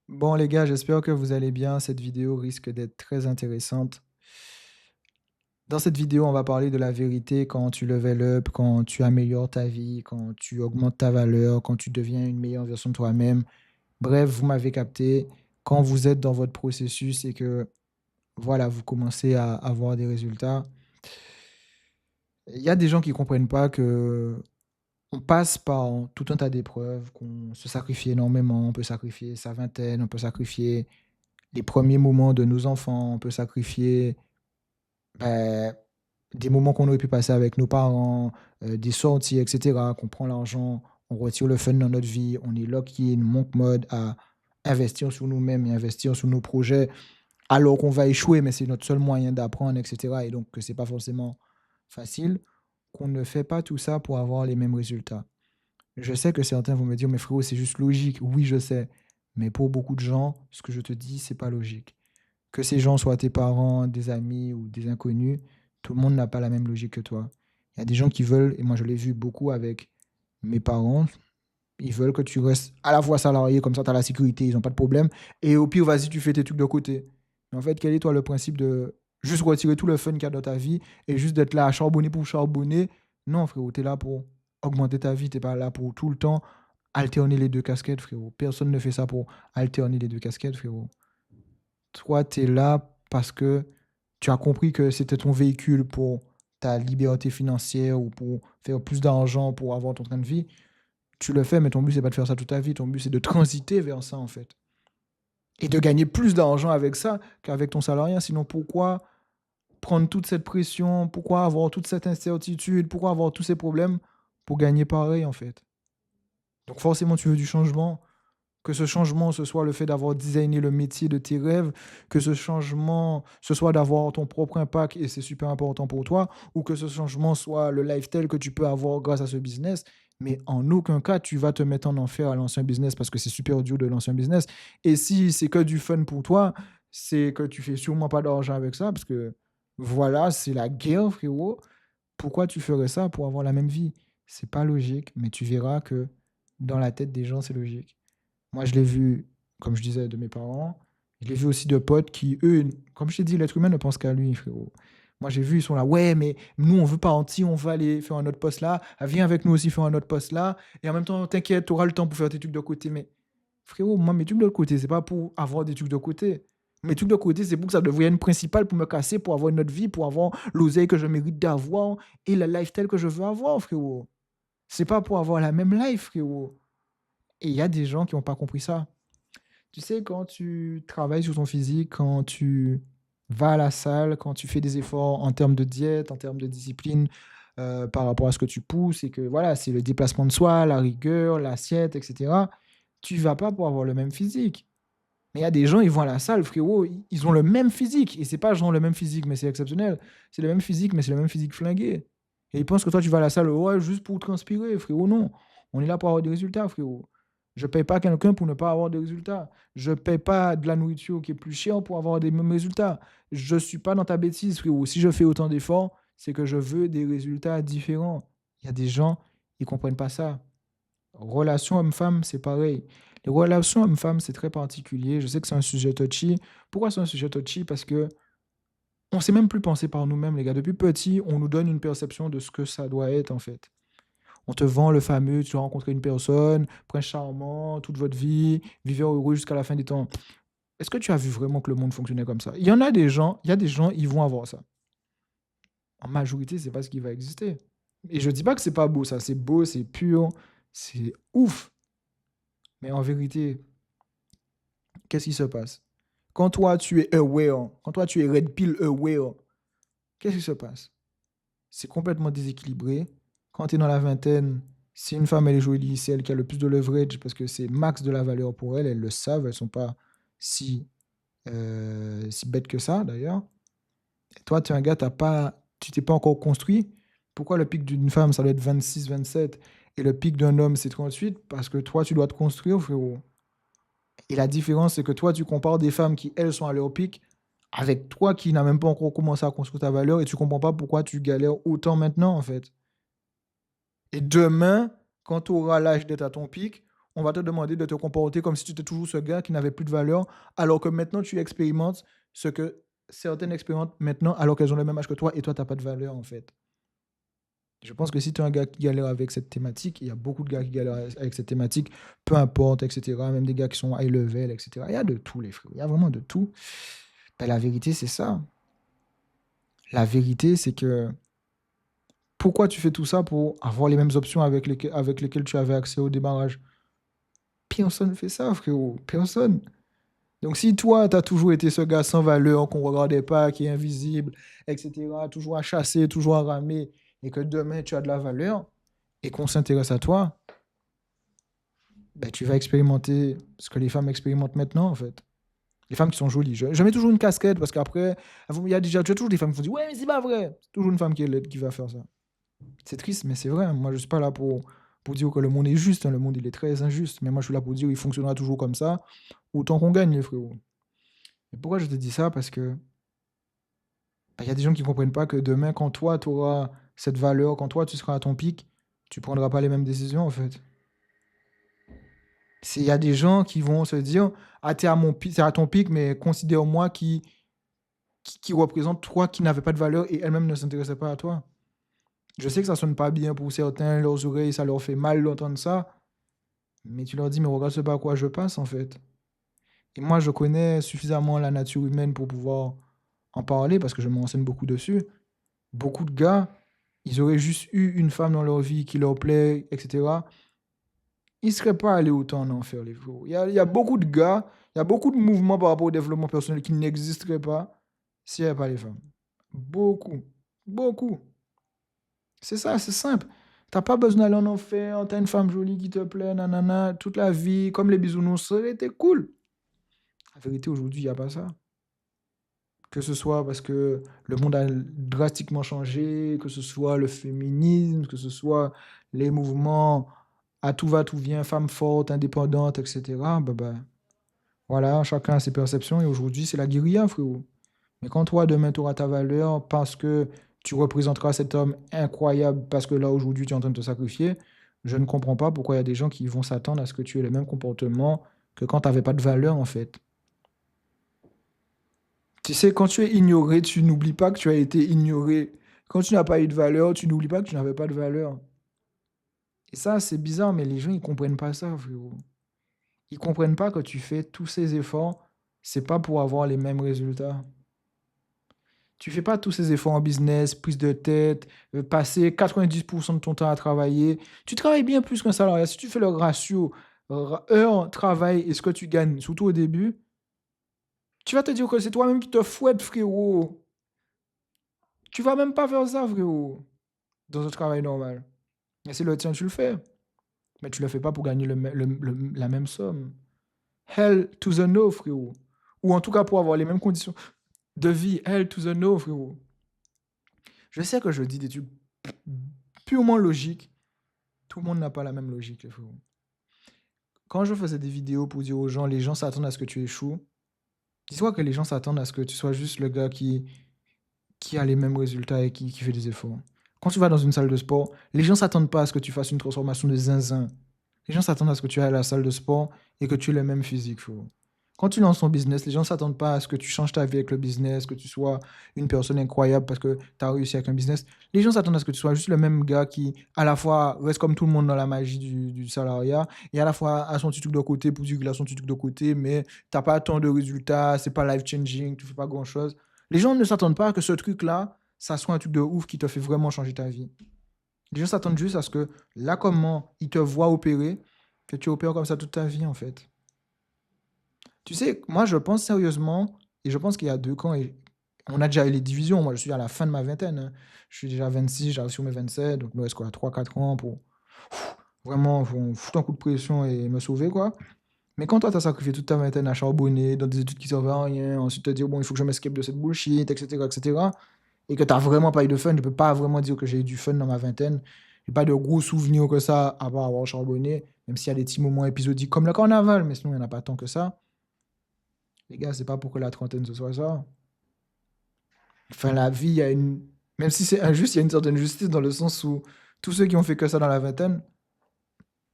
Bon les gars, j'espère que vous allez bien. Cette vidéo risque d'être très intéressante. Dans cette vidéo, on va parler de la vérité quand tu level up, quand tu améliores ta vie, quand tu augmentes ta valeur, quand tu deviens une meilleure version de toi-même. Bref, vous m'avez capté. Quand vous êtes dans votre processus et que voilà, vous commencez à avoir des résultats, il y a des gens qui comprennent pas que on passe par tout un tas d'épreuves, qu'on se sacrifie énormément. On peut sacrifier sa vingtaine, on peut sacrifier les premiers moments de nos enfants, on peut sacrifier Bah, des moments qu'on aurait pu passer avec nos parents, des sorties et cetera, qu'on prend l'argent, on retire le fun dans notre vie, on est lock-in, monk mode à investir sur nous-mêmes et investir sur nos projets, alors qu'on va échouer, mais c'est notre seul moyen d'apprendre et cetera et donc que c'est pas forcément facile, qu'on ne fait pas tout ça pour avoir les mêmes résultats. Je sais que certains vont me dire: «Mais frérot, c'est juste logique». Oui, je sais, mais pour beaucoup de gens, ce que je te dis, c'est pas logique. Que ces gens soient tes parents, des amis ou des inconnus, tout le monde n'a pas la même logique que toi. Il y a des gens qui veulent, et moi je l'ai vu beaucoup avec mes parents, ils veulent que tu restes à la fois salarié, comme ça tu as la sécurité, ils n'ont pas de problème. Et au pire, vas-y, tu fais tes trucs de côté. Mais en fait, quel est toi le principe de juste retirer tout le fun qu'il y a dans ta vie et juste d'être là à charbonner pour charbonner? Non, frérot, tu es là pour augmenter ta vie, tu n'es pas là pour tout le temps alterner les deux casquettes, frérot. Personne ne fait ça pour alterner les deux casquettes, frérot. Toi, tu es là parce que tu as compris que c'était ton véhicule pour ta liberté financière ou pour faire plus d'argent, pour avoir ton train de vie. Tu le fais, mais ton but, c'est pas de faire ça toute ta vie. Ton but, c'est de transiter vers ça, en fait. Et de gagner plus d'argent avec ça qu'avec ton salariat. Sinon, pourquoi prendre toute cette pression? Pourquoi avoir toute cette incertitude? Pourquoi avoir tous ces problèmes pour gagner pareil, en fait? Donc, forcément, tu veux du changement. Que ce changement, ce soit le fait d'avoir designé le métier de tes rêves, que ce changement, ce soit d'avoir ton propre impact et c'est super important pour toi, ou que ce changement soit le lifestyle que tu peux avoir grâce à ce business. Mais en aucun cas, tu vas te mettre en enfer à l'ancien business parce que c'est super dur de l'ancien business. Et si c'est que du fun pour toi, c'est que tu fais sûrement pas d'argent avec ça parce que voilà, c'est la guerre, frérot. Pourquoi tu ferais ça pour avoir la même vie? C'est pas logique, mais tu verras que dans la tête des gens, c'est logique. Moi, je l'ai vu, comme je disais, de mes parents. Je l'ai vu aussi de potes qui, eux, comme je t'ai dit, l'être humain ne pense qu'à lui, frérot. Moi, j'ai vu, ils sont là, ouais, mais nous, on veut pas partir, on va aller faire un autre poste là. Ah, viens avec nous aussi faire un autre poste là. Et en même temps, t'inquiète, tu auras le temps pour faire tes trucs de côté. Mais frérot, moi, mes trucs de côté, c'est pas pour avoir des trucs de côté. Mes trucs de côté, c'est pour que ça devienne principal pour me casser, pour avoir une autre vie, pour avoir l'oseille que je mérite d'avoir et le lifestyle que je veux avoir, frérot. C'est pas pour avoir la même life, frérot. Et il y a des gens qui n'ont pas compris ça. Tu sais, quand tu travailles sur ton physique, quand tu vas à la salle, quand tu fais des efforts en termes de diète, en termes de discipline, par rapport à ce que tu pousses et que voilà, c'est le déplacement de soi, la rigueur, l'assiette, et cetera, tu vas pas pour avoir le même physique. Mais il y a des gens, ils vont à la salle, frérot, ils ont le même physique et c'est pas genre le même physique, mais c'est exceptionnel. C'est le même physique, mais c'est le même physique flingué et ils pensent que toi, tu vas à la salle, ouais, juste pour transpirer, frérot, non. On est là pour avoir des résultats, frérot. Je paye pas quelqu'un pour ne pas avoir de résultats. Je paye pas de la nourriture qui est plus chère pour avoir des mêmes résultats. Je suis pas dans ta bêtise, frérot. Si je fais autant d'efforts, c'est que je veux des résultats différents. Il y a des gens, ils comprennent pas ça. Relation homme-femme, c'est pareil. Les relations homme-femme, c'est très particulier. Je sais que c'est un sujet touchy. Pourquoi c'est un sujet touchy? Parce que on sait même plus penser par nous-mêmes, les gars. Depuis petit, on nous donne une perception de ce que ça doit être, en fait. On te vend le fameux, tu as rencontré une personne, prince charmant, toute votre vie, vivez heureux jusqu'à la fin des temps. Est-ce que tu as vu vraiment que le monde fonctionnait comme ça? Il y a des gens, ils vont avoir ça. En majorité, c'est pas ce qui va exister. Et je dis pas que c'est pas beau, ça. C'est beau, c'est pur, c'est ouf. Mais en vérité, qu'est-ce qui se passe? Quand toi, tu es aware, quand toi, tu es red pill aware, qu'est-ce qui se passe? C'est complètement déséquilibré. Quand tu es dans la vingtaine, si une femme, elle est jolie, c'est elle qui a le plus de leverage parce que c'est max de la valeur pour elle, elles le savent, elles sont pas si, si bêtes que ça, d'ailleurs. Et toi, tu es un gars, tu t'es pas encore construit. Pourquoi le pic d'une femme, ça doit être 26, 27 et le pic d'un homme, c'est 38? Parce que toi, tu dois te construire, frérot. Et la différence, c'est que toi, tu compares des femmes qui, elles, sont à leur pic avec toi qui n'as même pas encore commencé à construire ta valeur et tu comprends pas pourquoi tu galères autant maintenant, en fait. Et demain, quand tu auras l'âge d'être à ton pic, on va te demander de te comporter comme si tu étais toujours ce gars qui n'avait plus de valeur, alors que maintenant tu expérimentes ce que certaines expérimentent maintenant, alors qu'elles ont le même âge que toi et toi, tu as pas de valeur, en fait. Je pense que si tu es un gars qui galère avec cette thématique, il y a beaucoup de gars qui galèrent avec cette thématique, peu importe, etc. Même des gars qui sont high level, etc. Il y a de tout, les frères. Il y a vraiment de tout. Ben, la vérité, c'est ça. La vérité, c'est que pourquoi tu fais tout ça pour avoir les mêmes options avec lesquelles tu avais accès au démarrage? Personne ne fait ça, frérot. Personne. Donc si toi, tu as toujours été ce gars sans valeur, qu'on ne regardait pas, qui est invisible, etc., toujours à chasser, toujours à ramer, et que demain tu as de la valeur, et qu'on s'intéresse à toi, ben, tu vas expérimenter ce que les femmes expérimentent maintenant, en fait. Les femmes qui sont jolies. Je mets toujours une casquette, parce qu'après, il y a déjà, tu as toujours des femmes qui vont dire, ouais, mais c'est pas vrai. C'est toujours une femme qui est laide qui va faire ça. C'est triste, mais c'est vrai. Moi, je suis pas là pour dire que le monde est juste, hein. Le monde, il est très injuste. Mais moi, je suis là pour dire qu'il fonctionnera toujours comme ça, autant qu'on gagne, les frérots. Et pourquoi je te dis ça? Parce que il y a des gens qui ne comprennent pas que demain, quand toi, tu auras cette valeur, quand toi, tu seras à ton pic, tu ne prendras pas les mêmes décisions, en fait. Il y a des gens qui vont se dire, ah, t'es à ton pic, mais considère-moi qui représente toi qui n'avait pas de valeur et elle-même ne s'intéressait pas à toi. Je sais que ça sonne pas bien pour certains, leurs oreilles, ça leur fait mal d'entendre ça, mais tu leur dis, mais regarde ce par quoi je passe, en fait. Et moi, je connais suffisamment la nature humaine pour pouvoir en parler, parce que je me renseigne beaucoup dessus. Beaucoup de gars, ils auraient juste eu une femme dans leur vie qui leur plaît, etc. Ils ne seraient pas allés autant en enfer, les fous. Il y a beaucoup de gars, il y a beaucoup de mouvements par rapport au développement personnel qui n'existeraient pas s'il n'y avait pas les femmes. Beaucoup. Beaucoup. C'est ça, c'est simple. T'as pas besoin d'aller en enfer, t'as une femme jolie qui te plaît, nanana, toute la vie, comme les bisounours, ça aurait été cool. La vérité, aujourd'hui, il n'y a pas ça. Que ce soit parce que le monde a drastiquement changé, que ce soit le féminisme, que ce soit les mouvements à tout va, tout vient, femmes fortes, indépendantes, etc. Voilà, chacun a ses perceptions et aujourd'hui, c'est la guérilla, frérot. Mais quand toi, demain, tu auras ta valeur parce que tu représenteras cet homme incroyable, parce que là, aujourd'hui, tu es en train de te sacrifier, je ne comprends pas pourquoi il y a des gens qui vont s'attendre à ce que tu aies le même comportement que quand tu n'avais pas de valeur, en fait. Tu sais, quand tu es ignoré, tu n'oublies pas que tu as été ignoré. Quand tu n'as pas eu de valeur, tu n'oublies pas que tu n'avais pas de valeur. Et ça, c'est bizarre, mais les gens, ils comprennent pas ça, frérot. Ils comprennent pas que tu fais tous ces efforts, c'est pas pour avoir les mêmes résultats. Tu fais pas tous ces efforts en business, prise de tête, passer 90% de ton temps à travailler. Tu travailles bien plus qu'un salarié. Si tu fais le ratio heure, travail et ce que tu gagnes, surtout au début, tu vas te dire que c'est toi-même qui te fouettes, frérot. Tu vas même pas faire ça, frérot, dans un travail normal. Et c'est le tien, tu le fais. Mais tu le fais pas pour gagner la même somme. Hell to the no, frérot. Ou en tout cas pour avoir les mêmes conditions de vie. Hell to the no, frérot. Je sais que je dis des trucs purement logiques. Tout le monde n'a pas la même logique, les frérots. Quand je faisais des vidéos pour dire aux gens, les gens s'attendent à ce que tu échoues, dis-toi que les gens s'attendent à ce que tu sois juste le gars qui a les mêmes résultats et qui fait des efforts. Quand tu vas dans une salle de sport, les gens s'attendent pas à ce que tu fasses une transformation de zinzin. Les gens s'attendent à ce que tu ailles à la salle de sport et que tu aies le même physique, frérot. Quand tu lances ton business, les gens ne s'attendent pas à ce que tu changes ta vie avec le business, que tu sois une personne incroyable parce que tu as réussi avec un business. Les gens s'attendent à ce que tu sois juste le même gars qui, à la fois, reste comme tout le monde dans la magie du salariat et à la fois a son petit truc de côté pour dire qu'il a son petit truc de côté, mais tu n'as pas tant de résultats, c'est pas life-changing, tu fais pas grand-chose. Les gens ne s'attendent pas à que ce truc-là, ça soit un truc de ouf qui te fait vraiment changer ta vie. Les gens s'attendent juste à ce que là, comment ils te voient opérer, que tu opères comme ça toute ta vie, en fait. Tu sais, moi, je pense sérieusement, et je pense qu'il y a deux camps, et on a déjà eu les divisions. Moi, je suis à la fin de ma vingtaine, hein. Je suis déjà à 26, j'arrive sur mes 27, donc il me reste quoi, 3-4 ans pour vraiment foutre un coup de pression et me sauver, quoi. Mais quand toi, tu as sacrifié toute ta vingtaine à charbonner, dans des études qui servent à rien, ensuite te dire, bon, il faut que je m'escape de cette bullshit, etc., etc., et que tu n'as vraiment pas eu de fun, je ne peux pas vraiment dire que j'ai eu du fun dans ma vingtaine. J'ai pas de gros souvenirs que ça, à part avoir charbonné, même s'il y a des petits moments épisodiques comme le carnaval, mais sinon, il n'y en a pas tant que ça. Les gars, c'est pas pour que la trentaine ce soit ça. Enfin, la vie, il y a une. Même si c'est injuste, il y a une certaine justice dans le sens où tous ceux qui ont fait que ça dans la vingtaine,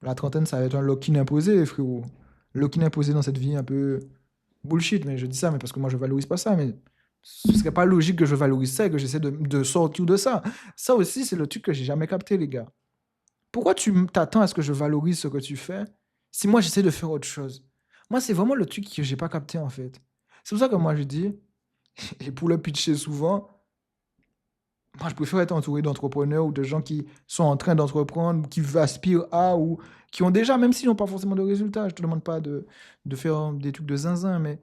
La trentaine, ça va être un lock-in imposé, frérot. Lock-in imposé dans cette vie un peu bullshit, mais je dis ça, mais parce que moi, je valorise pas ça, mais ce serait pas logique que je valorise ça et que j'essaie de sortir de ça. Ça aussi, c'est le truc que j'ai jamais capté, les gars. Pourquoi t'attends à ce que je valorise ce que tu fais si moi, j'essaie de faire autre chose? Moi, c'est vraiment le truc que j'ai pas capté, en fait. C'est pour ça que moi, je dis, et pour le pitcher souvent, moi, je préfère être entouré d'entrepreneurs ou de gens qui sont en train d'entreprendre, ou qui aspirent à, ou qui ont déjà, même s'ils n'ont pas forcément de résultats, je te demande pas de faire des trucs de zinzin, mais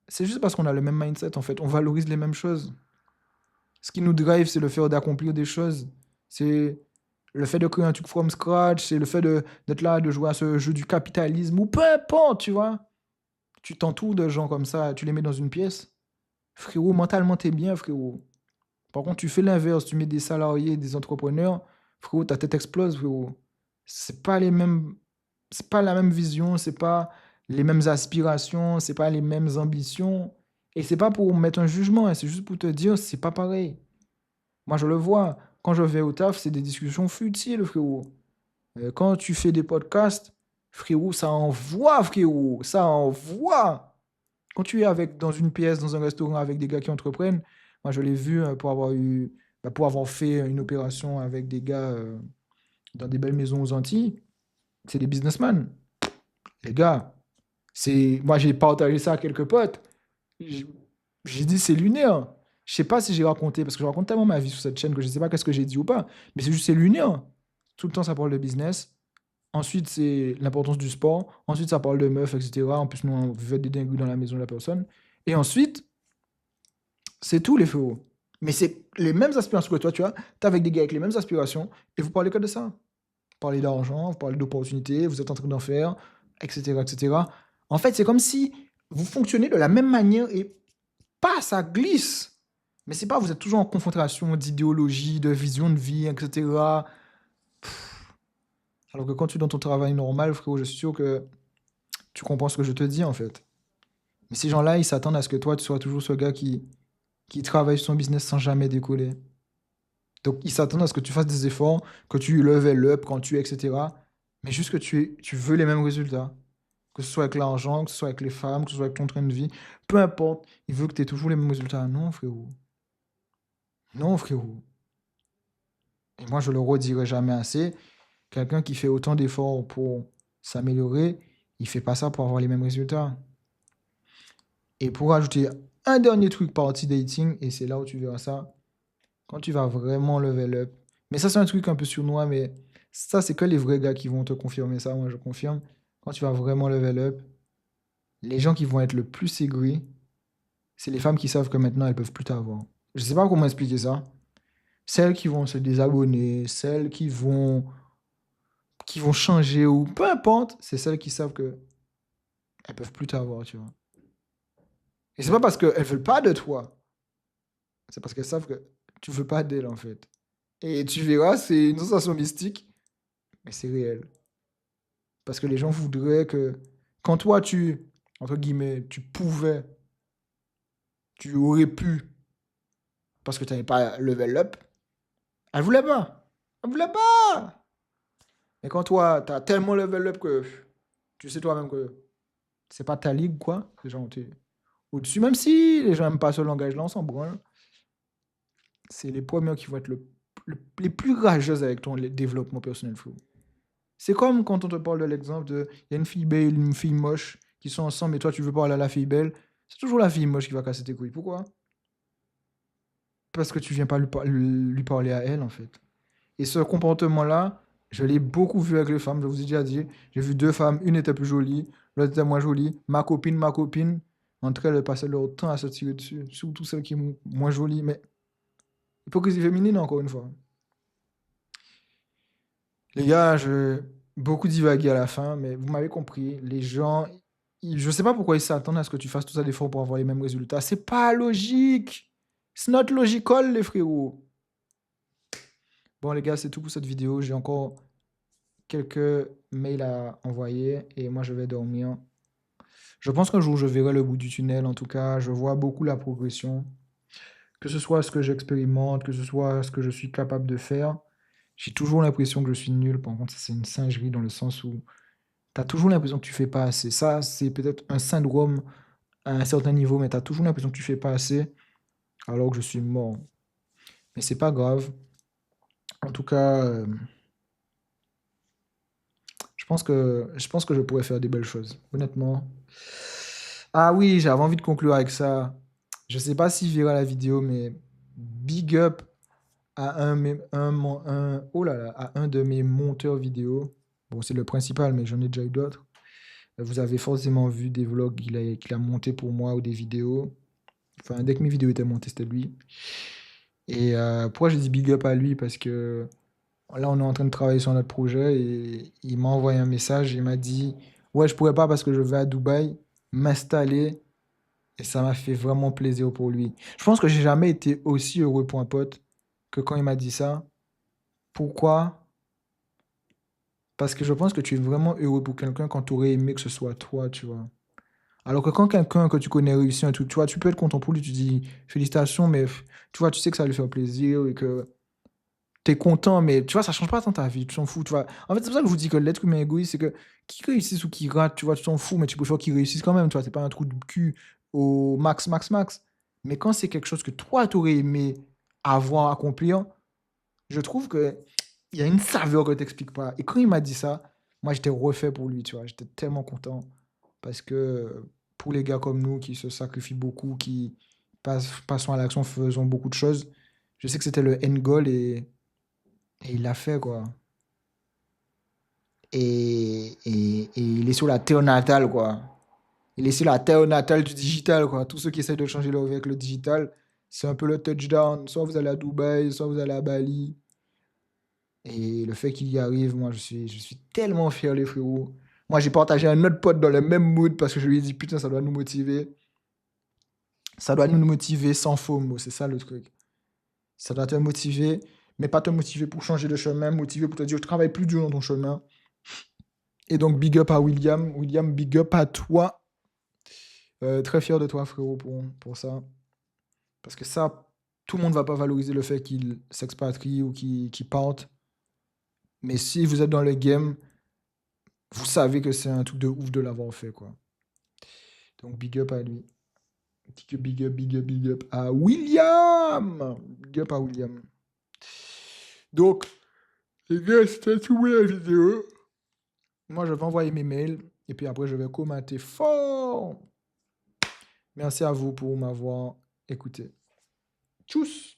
c'est juste parce qu'on a le même mindset, en fait. On valorise les mêmes choses. Ce qui nous drive, c'est le fait d'accomplir des choses. C'est le fait de créer un truc from scratch, c'est le fait d'être là, de jouer à ce jeu du capitalisme, ou peu importe, tu vois. Tu t'entoures de gens comme ça, tu les mets dans une pièce. Frérot, mentalement, t'es bien, frérot. Par contre, tu fais l'inverse, tu mets des salariés, des entrepreneurs, frérot, ta tête explose, frérot. C'est pas les mêmes, c'est pas la même vision, c'est pas les mêmes aspirations, c'est pas les mêmes ambitions. Et c'est pas pour mettre un jugement, hein, c'est juste pour te dire, c'est pas pareil. Moi, je le vois. Quand je vais au taf, c'est des discussions futiles, frérot. Quand tu fais des podcasts, frérot, ça envoie, frérot. Ça envoie. Quand tu es dans une pièce, dans un restaurant avec des gars qui entreprennent, moi, je l'ai vu pour avoir fait une opération avec des gars dans des belles maisons aux Antilles. C'est des businessmen. Les gars, moi, j'ai partagé ça à quelques potes. J- J'ai dit, c'est lunaire. Je sais pas si j'ai raconté, parce que je raconte tellement ma vie sur cette chaîne que je sais pas qu'est-ce que j'ai dit ou pas, mais c'est juste, c'est lunaire. Tout le temps, ça parle de business. Ensuite, c'est l'importance du sport. Ensuite, ça parle de meufs, etc. En plus, nous, on fait des dingueries dans la maison de la personne. Et ensuite, c'est tout, les frérots. Mais c'est les mêmes aspirations que toi, tu vois. T'es avec des gars avec les mêmes aspirations et vous parlez que de ça. Vous parlez d'argent, vous parlez d'opportunités, vous êtes en train d'en faire, etc., etc. En fait, c'est comme si vous fonctionnez de la même manière et pas, ça glisse. Mais c'est pas, vous êtes toujours en confrontation d'idéologie, de vision de vie, etc. Alors que quand tu es dans ton travail normal, frérot, je suis sûr que tu comprends ce que je te dis, en fait. Mais ces gens-là, ils s'attendent à ce que toi, tu sois toujours ce gars qui travaille sur son business sans jamais décoller. Donc, ils s'attendent à ce que tu fasses des efforts, que tu level up quand tu es, etc. Mais juste que tu veux les mêmes résultats. Que ce soit avec l'argent, que ce soit avec les femmes, que ce soit avec ton train de vie. Peu importe, ils veulent que tu aies toujours les mêmes résultats. Non, frérot. Non, frérot. Et moi, je le redirai jamais assez. Quelqu'un qui fait autant d'efforts pour s'améliorer, il fait pas ça pour avoir les mêmes résultats. Et pour ajouter un dernier truc partie dating, et c'est là où tu verras ça, quand tu vas vraiment level up. Mais ça, c'est un truc un peu sournois, mais ça, c'est que les vrais gars qui vont te confirmer ça, moi je confirme. Quand tu vas vraiment level up, les gens qui vont être le plus aigris, c'est les femmes qui savent que maintenant elles peuvent plus t'avoir. Je sais pas comment expliquer ça. Celles qui vont se désabonner, celles qui vont changer ou peu importe, c'est celles qui savent que elles peuvent plus t'avoir, tu vois. Et c'est pas parce qu'elles veulent pas de toi, c'est parce qu'elles savent que tu veux pas d'elles en fait. Et tu verras, c'est une sensation mystique, mais c'est réel. Parce que les gens voudraient que quand toi entre guillemets, tu pouvais, tu aurais pu, parce que tu n'avais pas level up, elles voulaient pas. Elles voulaient pas. Mais quand toi, tu as tellement level up que tu sais toi-même que c'est pas ta ligue, quoi. Les gens, t'es au-dessus, même si les gens n'aiment pas ce langage-là, on s'en branle. C'est les premiers qui vont être les plus rageuses avec ton développement personnel, frérot. C'est comme quand on te parle de l'exemple de, il y a une fille belle, une fille moche, qui sont ensemble, et toi tu veux parler à la fille belle, c'est toujours la fille moche qui va casser tes couilles. Pourquoi? Parce que tu viens pas lui parler à elle, en fait. Et ce comportement-là, je l'ai beaucoup vu avec les femmes, je vous ai déjà dit. J'ai vu deux femmes, une était plus jolie, l'autre était moins jolie. Ma copine, entre elles, elles passaient leur temps à se tirer dessus, surtout celle qui est moins jolie. Mais hypocrisie féminine, encore une fois. Les gars, je beaucoup divagué à la fin, mais vous m'avez compris. Les gens, je sais pas pourquoi ils s'attendent à ce que tu fasses tout ça d'efforts pour avoir les mêmes résultats. C'est pas logique. It's not logical, les frérots. Bon, les gars, c'est tout pour cette vidéo. J'ai encore quelques mails à envoyer et moi, je vais dormir. Je pense qu'un jour, je verrai le bout du tunnel. En tout cas, je vois beaucoup la progression. Que ce soit ce que j'expérimente, que ce soit ce que je suis capable de faire. J'ai toujours l'impression que je suis nul. Par contre, ça, c'est une singerie dans le sens où tu as toujours l'impression que tu fais pas assez. Ça, c'est peut-être un syndrome à un certain niveau, mais tu as toujours l'impression que tu fais pas assez alors que je suis mort. Mais c'est pas grave. En tout cas, je pense que je pourrais faire des belles choses. Honnêtement. Ah oui, j'avais envie de conclure avec ça. Je sais pas s'il verra la vidéo, mais big up à oh là là, à un de mes monteurs vidéo. Bon, c'est le principal, mais j'en ai déjà eu d'autres. Vous avez forcément vu des vlogs qu'il a monté pour moi ou des vidéos. Enfin, dès que mes vidéos étaient montées, c'était lui. Et pourquoi je dis big up à lui? Parce que là, on est en train de travailler sur notre projet et il m'a envoyé un message et il m'a dit, ouais, je pourrais pas parce que je vais à Dubaï m'installer et ça m'a fait vraiment plaisir pour lui. Je pense que j'ai jamais été aussi heureux pour un pote que quand il m'a dit ça. Pourquoi? Parce que je pense que tu es vraiment heureux pour quelqu'un quand tu aurais aimé que ce soit toi, tu vois. Alors que quand quelqu'un que tu connais réussit un truc, tu vois, tu peux être content pour lui, tu dis félicitations, mais tu vois, tu sais que ça va lui faire plaisir et que t'es content, mais tu vois, ça change pas tant ta vie, tu t'en fous, tu vois. En fait, c'est pour ça que je vous dis que l'être humain égoïste, c'est que qui réussisse ou qui rate, tu vois, tu t'en fous, mais tu préfères qu'il réussisse quand même, tu vois, c'est pas un trou de cul au max, max, max. Mais quand c'est quelque chose que toi, t'aurais aimé avoir, accomplir, je trouve que il y a une saveur que t'expliques pas. Et quand il m'a dit ça, moi, j'étais refait pour lui, tu vois, j'étais tellement content. Parce que pour les gars comme nous qui se sacrifient beaucoup, qui passons à l'action, faisons beaucoup de choses, je sais que c'était le end goal et il l'a fait, quoi. Et il est sur la terre natale, quoi. Il est sur la terre natale du digital, quoi. Tous ceux qui essaient de changer leur vie avec le digital, c'est un peu le touchdown. Soit vous allez à Dubaï, soit vous allez à Bali. Et le fait qu'il y arrive, moi, je suis tellement fier, les frérots. Moi, j'ai partagé un autre pote dans le même mood parce que je lui ai dit, putain, ça doit nous motiver. Ça doit nous motiver sans FOMO, c'est ça le truc. Ça doit te motiver, mais pas te motiver pour changer de chemin, motiver pour te dire, je travaille plus dur dans ton chemin. Et donc, big up à William. William, big up à toi. Très fier de toi, frérot, pour ça. Parce que ça, tout le monde va pas valoriser le fait qu'il s'expatrie ou qu'il parte. Mais si vous êtes dans le game, vous savez que c'est un truc de ouf de l'avoir fait, quoi. Donc, big up à lui. Big up, big up, big up à William. Big up à William. Donc, les gars, c'était tout pour la vidéo. Moi, je vais envoyer mes mails et puis après, je vais commenter fort. Merci à vous pour m'avoir écouté. Tchuss!